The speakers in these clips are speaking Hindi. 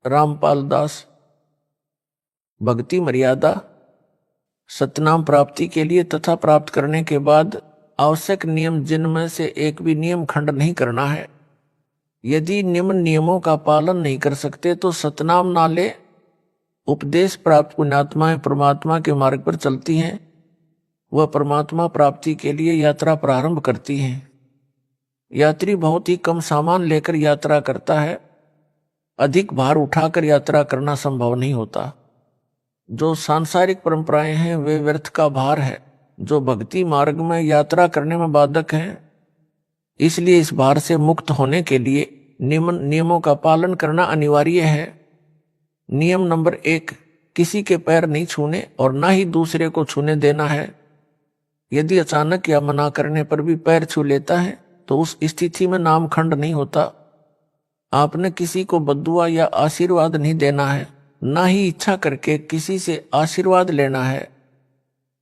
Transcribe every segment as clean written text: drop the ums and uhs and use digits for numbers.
रामपाल दास। भक्ति मर्यादा। सतनाम प्राप्ति के लिए तथा प्राप्त करने के बाद आवश्यक नियम जिनमें से एक भी नियम खंड नहीं करना है। यदि निम्न नियमों का पालन नहीं कर सकते तो सतनाम ना ले। उपदेश प्राप्त पुण्यात्माएं परमात्मा के मार्ग पर चलती हैं। वह परमात्मा प्राप्ति के लिए यात्रा प्रारंभ करती हैं। यात्री बहुत ही कम सामान लेकर यात्रा करता है। अधिक भार उठाकर यात्रा करना संभव नहीं होता। जो सांसारिक परंपराएं हैं वे व्यर्थ का भार है जो भक्ति मार्ग में यात्रा करने में बाधक है। इसलिए इस भार से मुक्त होने के लिए नियमों का पालन करना अनिवार्य है। नियम नंबर 1, किसी के पैर नहीं छूने और ना ही दूसरे को छूने देना है। यदि अचानक या मना करने पर भी पैर छू लेता है तो उस स्थिति में नामखंड नहीं होता। आपने किसी को बद्दुआ या आशीर्वाद नहीं देना है, ना ही इच्छा करके किसी से आशीर्वाद लेना है।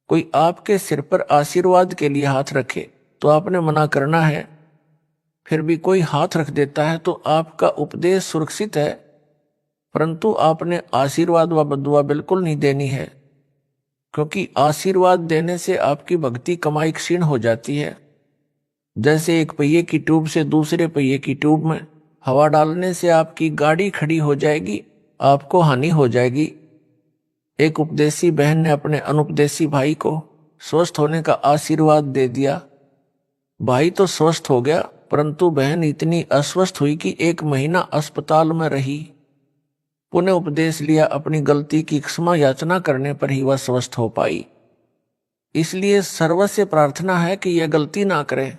कोई आपके सिर पर आशीर्वाद के लिए हाथ रखे तो आपने मना करना है। फिर भी कोई हाथ रख देता है तो आपका उपदेश सुरक्षित है, परंतु आपने आशीर्वाद व बद्दुआ बिल्कुल नहीं देनी है, क्योंकि आशीर्वाद देने से आपकी भक्ति कमाई क्षीण हो जाती है। जैसे एक पहिए की ट्यूब से दूसरे पहिए की ट्यूब में हवा डालने से आपकी गाड़ी खड़ी हो जाएगी, आपको हानि हो जाएगी। एक उपदेशी बहन ने अपने अनुपदेशी भाई को स्वस्थ होने का आशीर्वाद दे दिया। भाई तो स्वस्थ हो गया, परंतु बहन इतनी अस्वस्थ हुई कि 1 महीना अस्पताल में रही। पुनः उपदेश लिया, अपनी गलती की क्षमा याचना करने पर ही वह स्वस्थ हो पाई। इसलिए सर्वस्य प्रार्थना है कि यह गलती ना करें।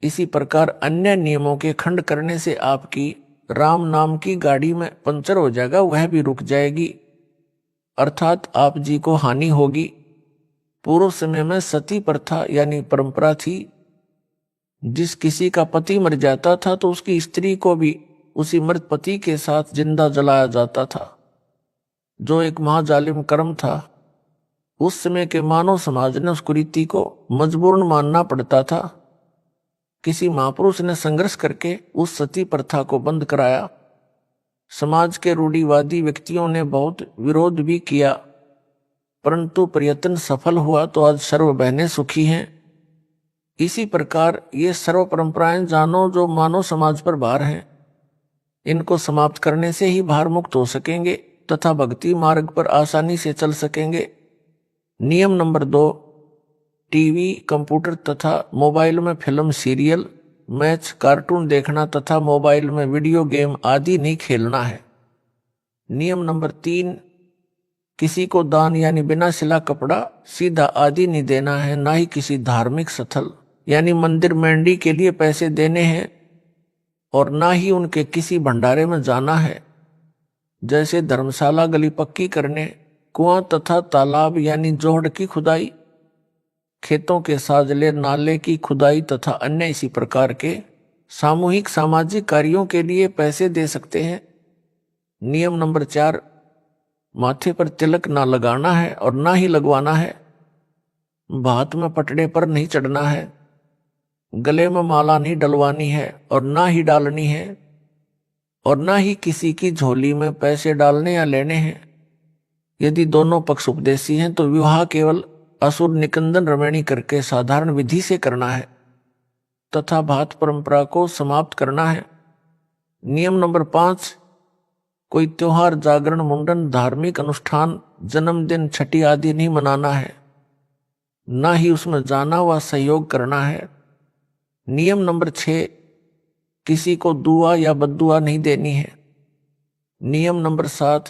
इसी प्रकार अन्य नियमों के खंड करने से आपकी राम नाम की गाड़ी में पंचर हो जाएगा, वह भी रुक जाएगी, अर्थात आप जी को हानि होगी। पूर्व समय में सती प्रथा यानी परंपरा थी। जिस किसी का पति मर जाता था तो उसकी स्त्री को भी उसी मृत पति के साथ जिंदा जलाया जाता था, जो एक महाजालिम कर्म था। उस समय के मानव समाज ने उस कुरीति को मजबूरन मानना पड़ता था। किसी महापुरुष ने संघर्ष करके उस सती प्रथा को बंद कराया। समाज के रूढ़िवादी व्यक्तियों ने बहुत विरोध भी किया, परंतु प्रयत्न सफल हुआ तो आज सर्व बहनें सुखी हैं। इसी प्रकार ये सर्व परंपराएं जानो जो मानव समाज पर भार हैं, इनको समाप्त करने से ही भार मुक्त हो सकेंगे तथा भक्ति मार्ग पर आसानी से चल सकेंगे। नियम नंबर 2, टीवी, कंप्यूटर तथा मोबाइल में फिल्म, सीरियल, मैच, कार्टून देखना तथा मोबाइल में वीडियो गेम आदि नहीं खेलना है। नियम नंबर 3, किसी को दान यानी बिना सिला कपड़ा, सीधा आदि नहीं देना है, ना ही किसी धार्मिक स्थल यानी मंदिर मंडी के लिए पैसे देने हैं, और ना ही उनके किसी भंडारे में जाना है। जैसे धर्मशाला गली पक्की करने, कुआं तथा तालाब यानी जोहड़ की खुदाई, खेतों के साजले, नाले की खुदाई तथा अन्य इसी प्रकार के सामूहिक सामाजिक कार्यों के लिए पैसे दे सकते हैं। नियम नंबर 4, माथे पर तिलक ना लगाना है और ना ही लगवाना है। भात में पटड़े पर नहीं चढ़ना है। गले में माला नहीं डलवानी है और ना ही डालनी है, और ना ही किसी की झोली में पैसे डालने या लेने हैं। यदि दोनों पक्ष उपदेशी हैं तो विवाह केवल असुर निकंदन रमणी करके साधारण विधि से करना है तथा भात परंपरा को समाप्त करना है। नियम नंबर 5, कोई त्योहार, जागरण, मुंडन, धार्मिक अनुष्ठान, जन्मदिन, छठी आदि नहीं मनाना है, ना ही उसमें जाना व सहयोग करना है। नियम नंबर 6, किसी को दुआ या बद्दुआ नहीं देनी है। नियम नंबर 7,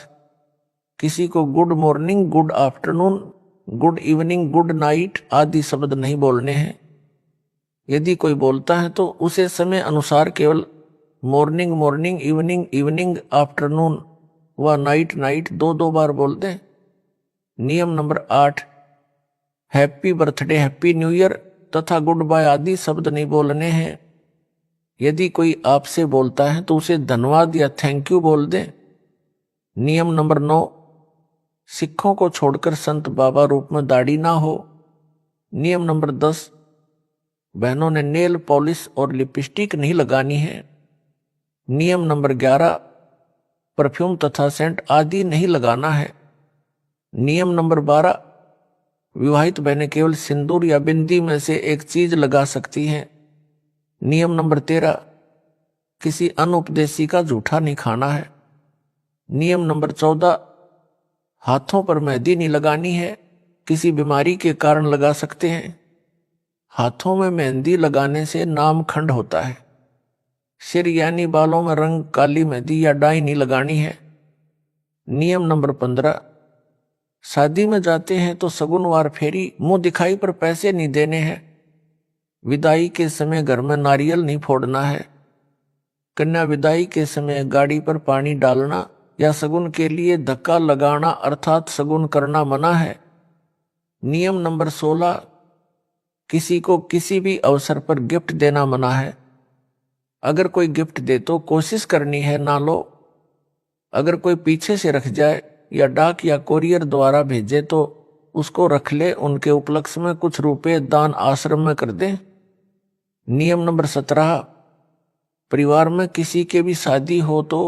किसी को good morning, good afternoon, good evening, good night आदि शब्द नहीं बोलने हैं। यदि कोई बोलता है तो उसे समय अनुसार केवल morning morning, evening evening, afternoon व नाइट नाइट 2-2 बार बोल दें। नियम number 8, happy birthday, happy new year तथा गुड बाय आदि शब्द नहीं बोलने हैं। यदि कोई आपसे बोलता है तो उसे धन्यवाद या थैंक यू बोल दें। नियम नंबर 9, सिखों को छोड़कर संत बाबा रूप में दाढ़ी ना हो। नियम नंबर 10, बहनों ने नेल पॉलिश और लिपस्टिक नहीं लगानी है। नियम नंबर 11, परफ्यूम तथा सेंट आदि नहीं लगाना है। नियम नंबर 12, विवाहित बहनें केवल सिंदूर या बिंदी में से एक चीज लगा सकती हैं। नियम नंबर 13, किसी अनुपदेशी का जूठा नहीं खाना है। नियम नंबर 14, हाथों पर मेहंदी नहीं लगानी है, किसी बीमारी के कारण लगा सकते हैं। हाथों में मेहंदी लगाने से नामखंड होता है। सिर यानी बालों में रंग काली मेहंदी या डाई नहीं लगानी है। नियम नंबर 15, शादी में जाते हैं तो सगुनवार फेरी मुंह दिखाई पर पैसे नहीं देने हैं। विदाई के समय घर में नारियल नहीं फोड़ना है। कन्या विदाई के समय गाड़ी पर पानी डालना या शगुन के लिए धक्का लगाना अर्थात शगुन करना मना है। नियम नंबर 16, किसी को किसी भी अवसर पर गिफ्ट देना मना है। अगर कोई गिफ्ट दे तो कोशिश करनी है ना लो। अगर कोई पीछे से रख जाए या डाक या कोरियर द्वारा भेजे तो उसको रख ले, उनके उपलक्ष्य में कुछ रुपए दान आश्रम में कर दें। नियम नंबर 17, परिवार में किसी के भी शादी हो तो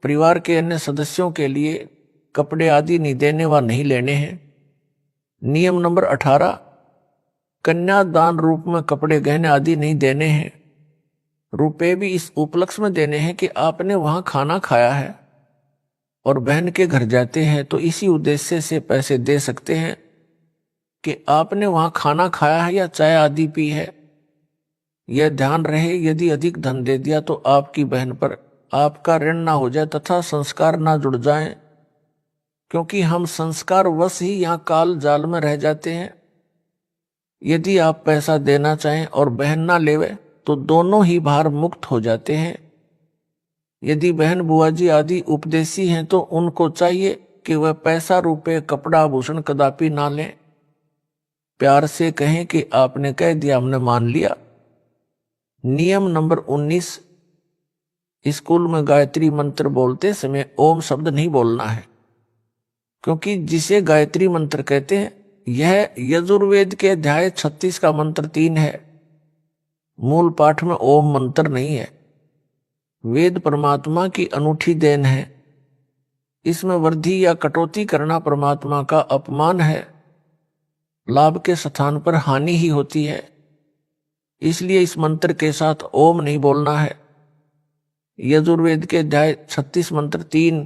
परिवार के अन्य सदस्यों के लिए कपड़े आदि नहीं देने व नहीं लेने हैं। नियम नंबर 18, कन्यादान रूप में कपड़े गहने आदि नहीं देने हैं। रुपए भी इस उपलक्ष्य में देने हैं कि आपने वहां खाना खाया है और बहन के घर जाते हैं तो इसी उद्देश्य से पैसे दे सकते हैं कि आपने वहां खाना खाया है या चाय आदि पी है। यह ध्यान रहे, यदि अधिक धन दे दिया तो आपकी बहन पर आपका ऋण ना हो जाए तथा संस्कार ना जुड़ जाएं, क्योंकि हम संस्कार वश ही यहाँ काल जाल में रह जाते हैं। यदि आप पैसा देना चाहें और बहन ना लेवे तो दोनों ही भार मुक्त हो जाते हैं। यदि बहन बुआ जी आदि उपदेशी हैं तो उनको चाहिए कि वह पैसा रुपए कपड़ा आभूषण कदापि ना लें। प्यार से कहें कि आपने कह दिया, हमने मान लिया। नियम नंबर 19, स्कूल में गायत्री मंत्र बोलते समय ओम शब्द नहीं बोलना है, क्योंकि जिसे गायत्री मंत्र कहते हैं यह यजुर्वेद के अध्याय 36 का मंत्र 3 है। मूल पाठ में ओम मंत्र नहीं है। वेद परमात्मा की अनूठी देन है। इसमें वृद्धि या कटौती करना परमात्मा का अपमान है। लाभ के स्थान पर हानि ही होती है। इसलिए इस मंत्र के साथ ओम नहीं बोलना है। यजुर्वेद के अध्याय 36 मंत्र 3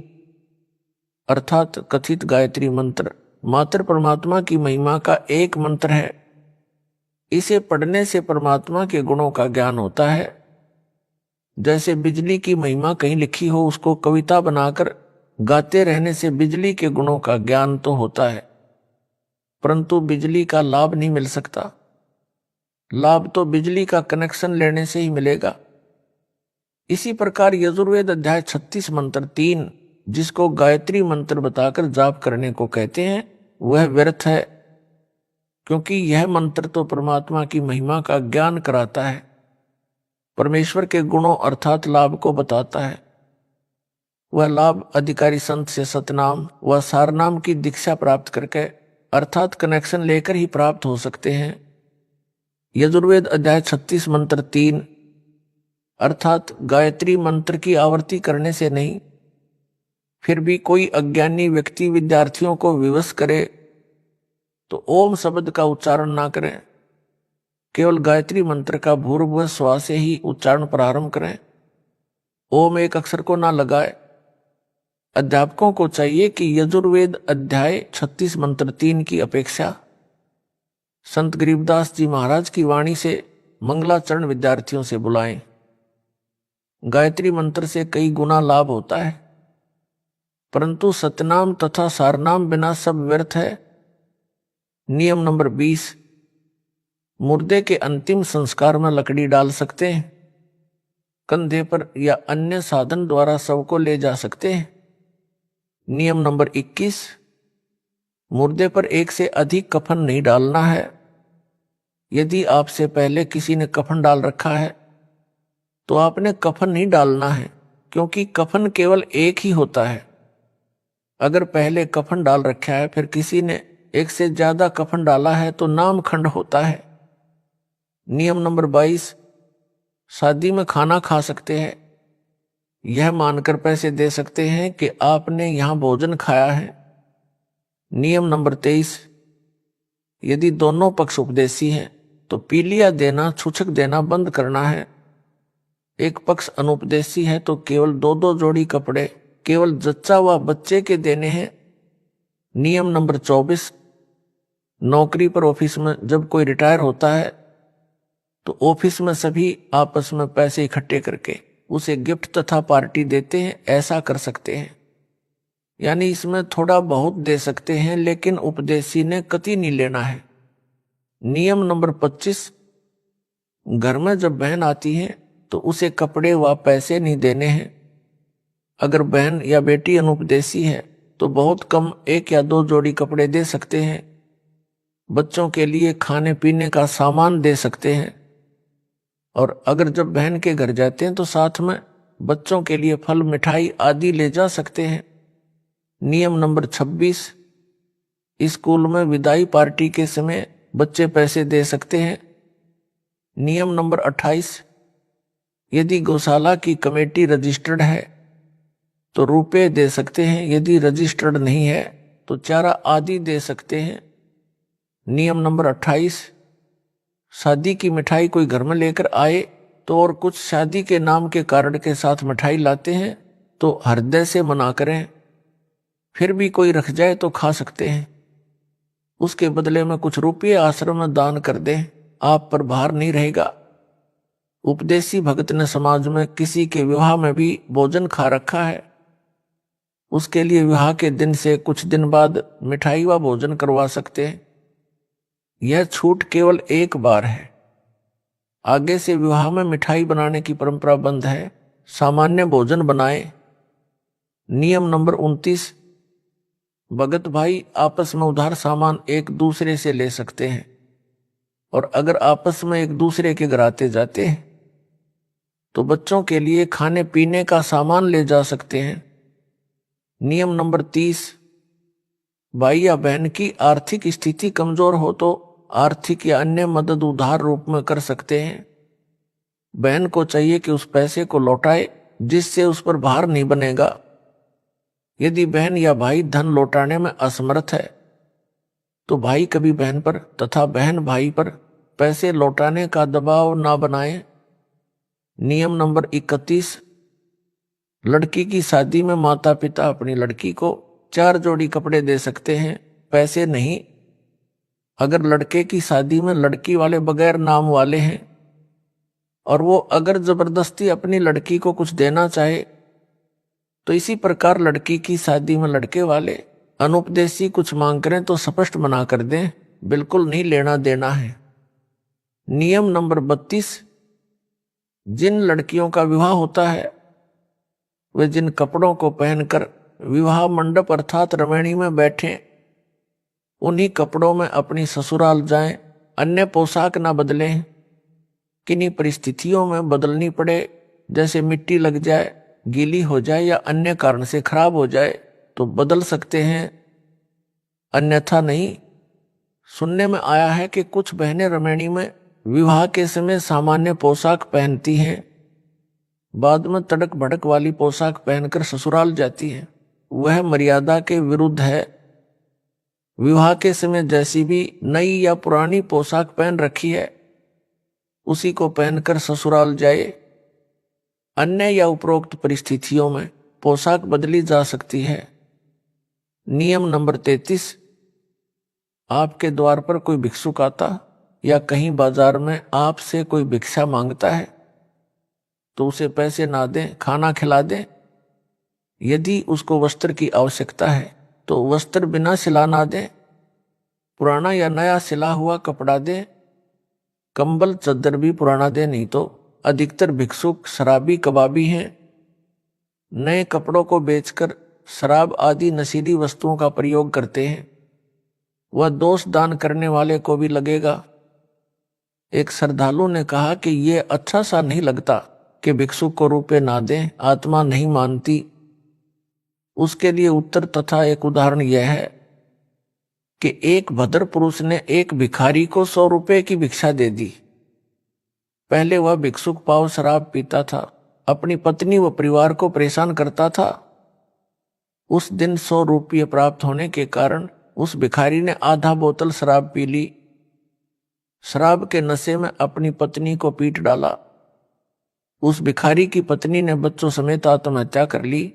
अर्थात कथित गायत्री मंत्र मात्र परमात्मा की महिमा का एक मंत्र है। इसे पढ़ने से परमात्मा के गुणों का ज्ञान होता है। जैसे बिजली की महिमा कहीं लिखी हो, उसको कविता बनाकर गाते रहने से बिजली के गुणों का ज्ञान तो होता है, परंतु बिजली का लाभ नहीं मिल सकता। लाभ तो बिजली का कनेक्शन लेने से ही मिलेगा। इसी प्रकार यजुर्वेद अध्याय 36 मंत्र 3 जिसको गायत्री मंत्र बताकर जाप करने को कहते हैं वह व्यर्थ है, क्योंकि यह मंत्र तो परमात्मा की महिमा का ज्ञान कराता है, परमेश्वर के गुणों अर्थात लाभ को बताता है। वह लाभ अधिकारी संत से सतनाम व सारनाम की दीक्षा प्राप्त करके अर्थात कनेक्शन लेकर ही प्राप्त हो सकते हैं। यजुर्वेद अध्याय 36 मंत्र 3 अर्थात गायत्री मंत्र की आवर्ती करने से नहीं। फिर भी कोई अज्ञानी व्यक्ति विद्यार्थियों को विवश करे तो ओम शब्द का उच्चारण ना करें, केवल गायत्री मंत्र का भूर्भुव स्वा से ही उच्चारण प्रारंभ करें। ओम एक अक्षर को ना लगाए। अध्यापकों को चाहिए कि यजुर्वेद अध्याय 36 मंत्र 3 की अपेक्षा संत गरीबदास जी महाराज की वाणी से मंगलाचरण विद्यार्थियों से बुलाएं। गायत्री मंत्र से कई गुना लाभ होता है, परंतु सतनाम तथा सारनाम बिना सब व्यर्थ है। नियम नंबर 20, मुर्दे के अंतिम संस्कार में लकड़ी डाल सकते हैं, कंधे पर या अन्य साधन द्वारा शव को ले जा सकते हैं। नियम नंबर 21, मुर्दे पर एक से अधिक कफन नहीं डालना है। यदि आपसे पहले किसी ने कफन डाल रखा है तो आपने कफन नहीं डालना है, क्योंकि कफन केवल एक ही होता है। अगर पहले कफन डाल रखा है फिर किसी ने एक से ज्यादा कफन डाला है तो नाम खंड होता है। नियम नंबर 22, शादी में खाना खा सकते हैं, यह मानकर पैसे दे सकते हैं कि आपने यहां भोजन खाया है। नियम नंबर 23, यदि दोनों पक्ष उपदेशी हैं तो पीलिया देना, छूछक देना बंद करना है। एक पक्ष अनुपदेशी है तो केवल 2-2 जोड़ी कपड़े केवल जच्चा व बच्चे के देने हैं। नियम नंबर 24, नौकरी पर ऑफिस में जब कोई रिटायर होता है तो ऑफिस में सभी आपस में पैसे इकट्ठे करके उसे गिफ्ट तथा पार्टी देते हैं। ऐसा कर सकते हैं, यानी इसमें थोड़ा बहुत दे सकते हैं, लेकिन उपदेशी ने कतई नहीं लेना है। नियम नंबर 25, घर में जब बहन आती है तो उसे कपड़े व पैसे नहीं देने हैं। अगर बहन या बेटी अनुपदेशी है तो बहुत कम 1 या 2 जोड़ी कपड़े दे सकते हैं। बच्चों के लिए खाने पीने का सामान दे सकते हैं। और अगर जब बहन के घर जाते हैं तो साथ में बच्चों के लिए फल, मिठाई आदि ले जा सकते हैं। नियम नंबर 26, स्कूल में विदाई पार्टी के समय बच्चे पैसे दे सकते हैं। नियम नंबर 28, यदि गौशाला की कमेटी रजिस्टर्ड है तो रुपए दे सकते हैं, यदि रजिस्टर्ड नहीं है तो चारा आदि दे सकते हैं। नियम नंबर 28, शादी की मिठाई कोई घर में लेकर आए तो और कुछ शादी के नाम के कार्ड के साथ मिठाई लाते हैं तो हृदय से मना करें। फिर भी कोई रख जाए तो खा सकते हैं, उसके बदले में कुछ रुपये आश्रम में दान कर दें, आप पर भार नहीं रहेगा। उपदेशी भगत ने समाज में किसी के विवाह में भी भोजन खा रखा है, उसके लिए विवाह के दिन से कुछ दिन बाद मिठाई व भोजन करवा सकते हैं। यह छूट केवल एक बार है, आगे से विवाह में मिठाई बनाने की परंपरा बंद है, सामान्य भोजन बनाए। नियम नंबर 29, भगत भाई आपस में उधार सामान एक दूसरे से ले सकते हैं, और अगर आपस में एक दूसरे के घर आते जाते हैं तो बच्चों के लिए खाने पीने का सामान ले जा सकते हैं। नियम नंबर 30, भाई या बहन की आर्थिक स्थिति कमजोर हो तो आर्थिक या अन्य मदद उधार रूप में कर सकते हैं। बहन को चाहिए कि उस पैसे को लौटाए जिससे उस पर भार नहीं बनेगा। यदि बहन या भाई धन लौटाने में असमर्थ है तो भाई कभी बहन पर तथा बहन भाई पर पैसे लौटाने का दबाव ना बनाए। नियम नंबर 31, लड़की की शादी में माता पिता अपनी लड़की को 4 जोड़ी कपड़े दे सकते हैं, पैसे नहीं। अगर लड़के की शादी में लड़की वाले बगैर नाम वाले हैं और वो अगर जबरदस्ती अपनी लड़की को कुछ देना चाहे तो इसी प्रकार लड़की की शादी में लड़के वाले अनुपदेशी कुछ मांग करें तो स्पष्ट मना कर दें, बिल्कुल नहीं लेना देना है। नियम नंबर 32, जिन लड़कियों का विवाह होता है वे जिन कपड़ों को पहनकर विवाह मंडप अर्थात रमणी में बैठें उन्हीं कपड़ों में अपनी ससुराल जाएं, अन्य पोशाक ना बदलें। किन्हीं परिस्थितियों में बदलनी पड़े, जैसे मिट्टी लग जाए, गीली हो जाए या अन्य कारण से खराब हो जाए तो बदल सकते हैं, अन्यथा नहीं। सुनने में आया है कि कुछ बहनें रमणी में विवाह के समय सामान्य पोशाक पहनती हैं, बाद में तड़क भड़क वाली पोशाक पहनकर ससुराल जाती हैं। वह मर्यादा के विरुद्ध है। विवाह के समय जैसी भी नई या पुरानी पोशाक पहन रखी है उसी को पहनकर ससुराल जाए। अन्य या उपरोक्त परिस्थितियों में पोशाक बदली जा सकती है। नियम नंबर 33, आपके द्वार पर कोई भिक्षुक आता या कहीं बाजार में आपसे कोई भिक्षा मांगता है तो उसे पैसे ना दें, खाना खिला दें। यदि उसको वस्त्र की आवश्यकता है तो वस्त्र बिना सिला ना दें, पुराना या नया सिला हुआ कपड़ा दें। कंबल चद्दर भी पुराना दें, नहीं तो अधिकतर भिक्षुक शराबी कबाबी हैं। नए कपड़ों को बेचकर शराब आदि नशीली वस्तुओं का प्रयोग करते हैं, वह दोष दान करने वाले को भी लगेगा। एक श्रद्धालु ने कहा कि ये अच्छा सा नहीं लगता कि भिक्षुक को रुपए ना दें, आत्मा नहीं मानती। उसके लिए उत्तर तथा एक उदाहरण यह है कि एक भद्र पुरुष ने एक भिखारी को 100 रुपए की भिक्षा दे दी। पहले वह भिक्षुक पाव शराब पीता था, अपनी पत्नी व परिवार को परेशान करता था। उस दिन 100 रुपये प्राप्त होने के कारण उस भिखारी ने आधा बोतल शराब पी ली। शराब के नशे में अपनी पत्नी को पीट डाला। उस भिखारी की पत्नी ने बच्चों समेत आत्महत्या कर ली।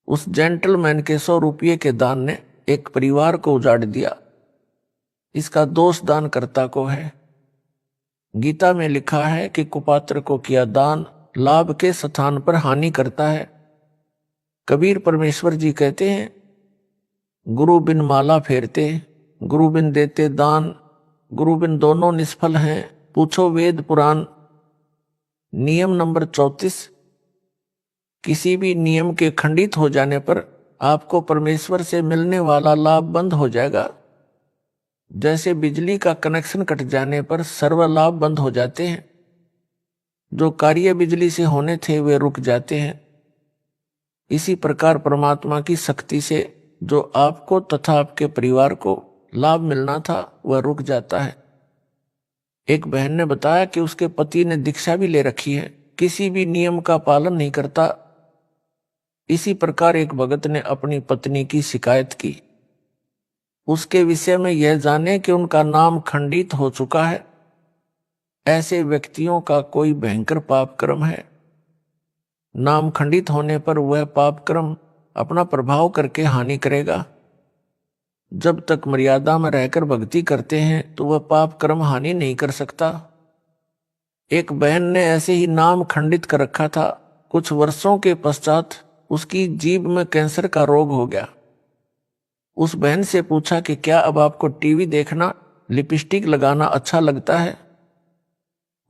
उस जेंटलमैन के 100 रुपये के दान ने एक परिवार को उजाड़ दिया। इसका दोष दानकर्ता को है। गीता में लिखा है कि कुपात्र को किया दान लाभ के स्थान पर हानि करता है। कबीर परमेश्वर जी कहते हैं, गुरु बिन माला फेरते, गुरु बिन देते दान, गुरु बिन दोनों निष्फल हैं, पूछो वेद पुराण। नियम नंबर 34, किसी भी नियम के खंडित हो जाने पर आपको परमेश्वर से मिलने वाला लाभ बंद हो जाएगा। जैसे बिजली का कनेक्शन कट जाने पर सर्व लाभ बंद हो जाते हैं, जो कार्य बिजली से होने थे वे रुक जाते हैं। इसी प्रकार परमात्मा की शक्ति से जो आपको तथा आपके परिवार को लाभ मिलना था वह रुक जाता है। एक बहन ने बताया कि उसके पति ने दीक्षा भी ले रखी है, किसी भी नियम का पालन नहीं करता। इसी प्रकार एक भगत ने अपनी पत्नी की शिकायत की। उसके विषय में यह जाने कि उनका नाम खंडित हो चुका है। ऐसे व्यक्तियों का कोई भयंकर पाप कर्म है। नाम खंडित होने पर वह पाप कर्म अपना प्रभाव करके हानि करेगा। जब तक मर्यादा में रहकर भक्ति करते हैं तो वह पाप कर्म हानि नहीं कर सकता। एक बहन ने ऐसे ही नाम खंडित कर रखा था। कुछ वर्षों के पश्चात उसकी जीभ में कैंसर का रोग हो गया। उस बहन से पूछा कि क्या अब आपको टीवी देखना, लिपस्टिक लगाना अच्छा लगता है?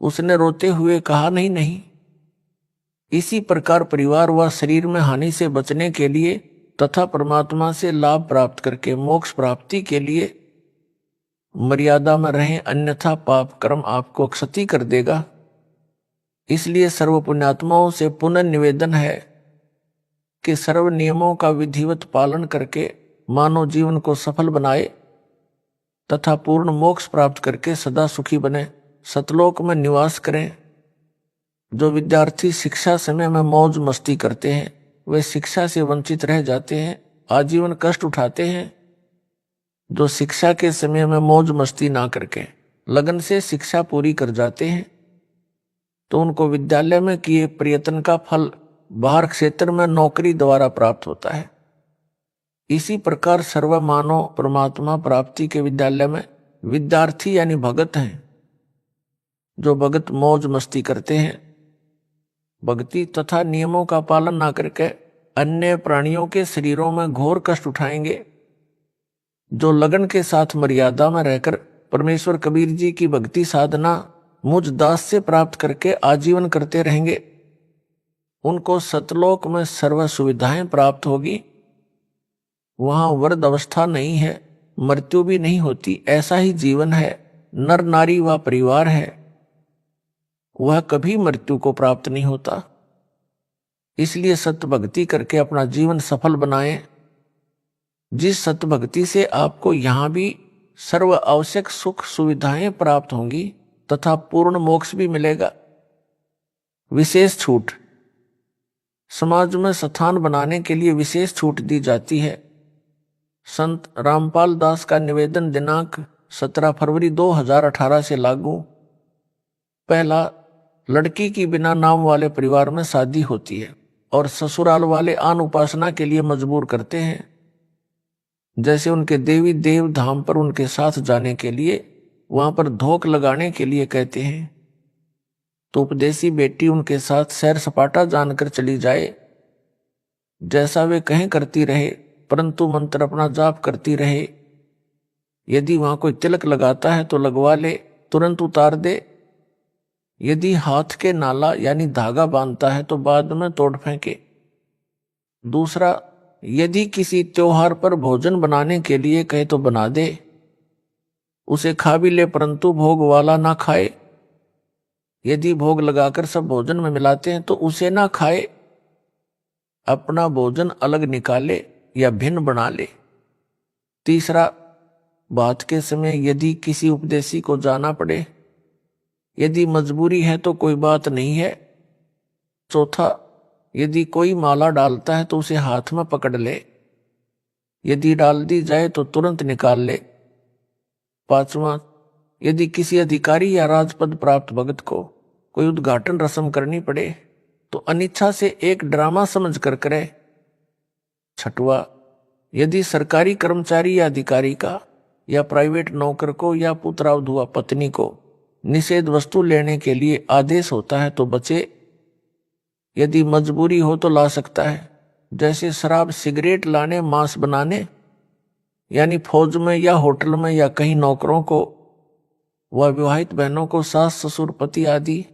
उसने रोते हुए कहा, नहीं नहीं। इसी प्रकार परिवार व शरीर में हानि से बचने के लिए तथा परमात्मा से लाभ प्राप्त करके मोक्ष प्राप्ति के लिए मर्यादा में रहें, अन्यथा पाप कर्म आपको क्षति कर देगा। इसलिए सर्व पुण्यात्माओं से पुनः निवेदन है कि सर्व नियमों का विधिवत पालन करके मानव जीवन को सफल बनाए तथा पूर्ण मोक्ष प्राप्त करके सदा सुखी बने, सतलोक में निवास करें। जो विद्यार्थी शिक्षा समय में मौज मस्ती करते हैं वे शिक्षा से वंचित रह जाते हैं, आजीवन कष्ट उठाते हैं। जो शिक्षा के समय में मौज मस्ती ना करके लगन से शिक्षा पूरी कर जाते हैं तो उनको विद्यालय में किए प्रयत्न का फल बाहर क्षेत्र में नौकरी द्वारा प्राप्त होता है। इसी प्रकार सर्व मानव परमात्मा प्राप्ति के विद्यालय में विद्यार्थी यानी भगत हैं। जो भगत मौज मस्ती करते हैं, भक्ति तथा नियमों का पालन ना करके अन्य प्राणियों के शरीरों में घोर कष्ट उठाएंगे। जो लगन के साथ मर्यादा में रहकर परमेश्वर कबीर जी की भक्ति साधना मुझ दास से प्राप्त करके आजीवन करते रहेंगे, उनको सतलोक में सर्व सुविधाएं प्राप्त होगी। वहां वृद्ध अवस्था नहीं है, मृत्यु भी नहीं होती, ऐसा ही जीवन है। नर नारी व परिवार है, वह कभी मृत्यु को प्राप्त नहीं होता। इसलिए सत्य भक्ति करके अपना जीवन सफल बनाएं। जिस सत्य भक्ति से आपको यहां भी सर्व आवश्यक सुख सुविधाएं प्राप्त होंगी तथा पूर्ण मोक्ष भी मिलेगा। विशेष छूट, समाज में स्थान बनाने के लिए विशेष छूट दी जाती है। संत रामपाल दास का निवेदन दिनांक 17 फरवरी 2018 से लागू। पहला, लड़की की बिना नाम वाले परिवार में शादी होती है और ससुराल वाले आन उपासना के लिए मजबूर करते हैं। जैसे उनके देवी देव धाम पर उनके साथ जाने के लिए, वहां पर धोख लगाने के लिए कहते हैं, तो उपदेशी बेटी उनके साथ सैर सपाटा जानकर चली जाए। जैसा वे कहें करती रहे, परंतु मंत्र अपना जाप करती रहे। यदि वहां कोई तिलक लगाता है तो लगवा ले, तुरंत उतार दे। यदि हाथ के नाला यानी धागा बांधता है तो बाद में तोड़ फेंके। दूसरा, यदि किसी त्योहार पर भोजन बनाने के लिए कहे तो बना दे, उसे खा भी ले परंतु भोग वाला ना खाए। यदि भोग लगाकर सब भोजन में मिलाते हैं तो उसे ना खाए, अपना भोजन अलग निकाले या भिन्न बना ले। तीसरा, बात के समय यदि किसी उपदेशी को जाना पड़े, यदि मजबूरी है तो कोई बात नहीं है, चौथा, यदि कोई माला डालता है तो उसे हाथ में पकड़ ले, यदि डाल दी जाए तो तुरंत निकाल ले। पांचवा, यदि किसी अधिकारी या राजपद प्राप्त भगत को कोई उद्घाटन रस्म करनी पड़े तो अनिच्छा से एक ड्रामा समझ कर करे। छठवा, यदि सरकारी कर्मचारी या अधिकारी का या प्राइवेट नौकर को या पुत्रावधुआ पत्नी को निषेध वस्तु लेने के लिए आदेश होता है तो बचे, यदि मजबूरी हो तो ला सकता है, जैसे शराब सिगरेट लाने, मांस बनाने, यानी फौज में या होटल में या कहीं नौकरों को व विवाहित बहनों को सास ससुर पति आदि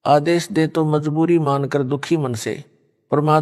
आदेश दे तो मजबूरी मानकर दुखी मन से परमात्मा